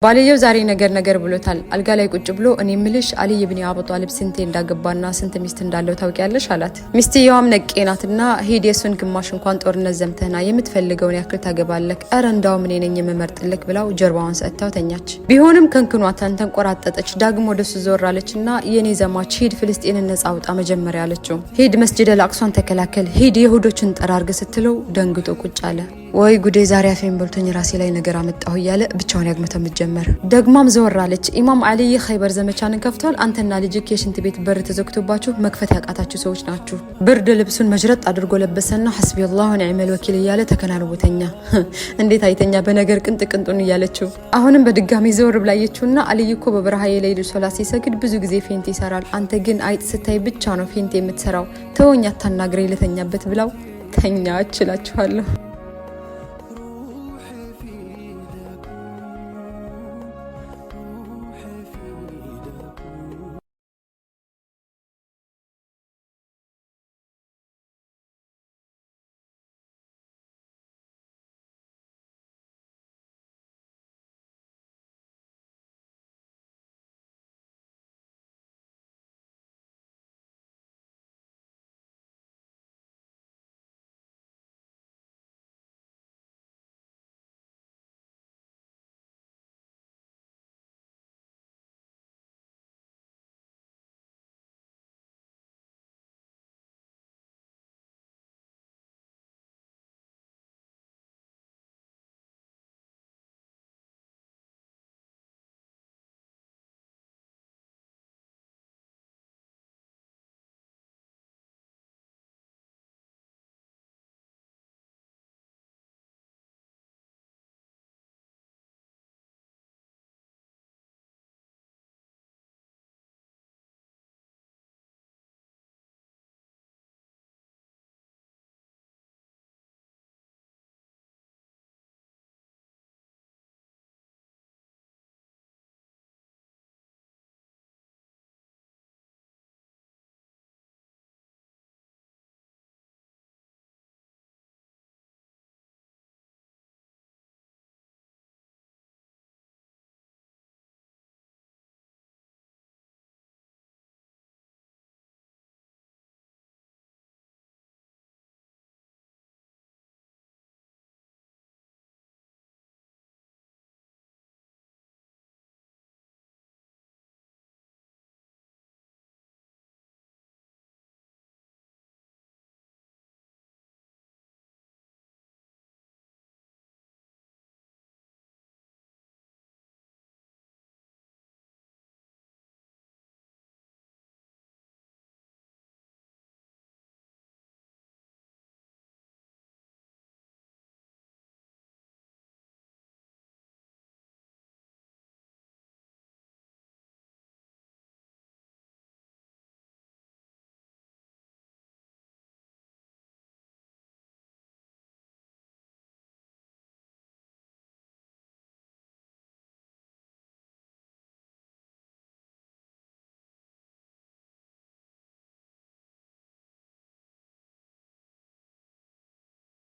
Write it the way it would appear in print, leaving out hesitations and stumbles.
ባልየው ዛሬ ነገር ብሎታል። አልጋ ላይ ቁጭ ብሎ እኔ ምልሽ አሊ ኢብኑ አቡ ጣሊብ ስንቴ እንዳገባና ስንት ሚስት እንዳለው ታውቂያለሽ አላት። ሚስትየዋም ነቄናትና ሂድ የሱን ግማሽ እንኳን ጦርነት ዘምተህና የምትፈልገውን ያክል ታገባለክ፣ አረ እንዳው ምን ነኝ የምመርጥልክ ብላው ጀርባዋን ሰጥታው ተኛች። ቢሆንም ከንክኗታን ተንቆራጠጠች። ዳግም ወደሱ ዞራለችና የኔ ዘማች ሂድ ፍልስጤንን ነጻ አውጣ መጀመሪያ አለችው። ሂድ መስጂድ አልአቅሷን ተከላከል፣ ሂድ የሁዶችን ጠራርግ ስትለው ደንግጦ ቁጭ አለ። ወይ ጉዴ ዛሬ አፌን በልቶኝ ራሴ ላይ ነገር አመጣሁ እያለ ብቻውን ያግመተም ጀመር። ደግማም ዘወራለች። ኢማም አሊ የኸይበር ዘመቻን ከፍቷል። አንተና ልጅክ የሽንት ቤት በር ተዘግቶባችሁ መክፈት ያቃታችሁ ሰዎች ናችሁ። ብርድ ልብሱን መጅረጥ አድርጎ ለበሰና ሐስቢ አላሁ ወኒዕመል ወኪል እያለ ተከናንቦተኛ። እንዴት አይተኛ በነገር ቅንጥቅንጡን እያለችው አሁንም በድጋሚ ዘወር ብላየችውና አሊ እኮ በበረሃ የሌሊት ሶላት ሲሰግድ ብዙ ጊዜ ፌንት ይሰራል። አንተ ግን አይጥ ስታይ ብቻ ነው ፌንት የምትሰራው። ተወኛ አታናግረኝ ልተኛበት ብላው ተኛች እላችኋለሁ።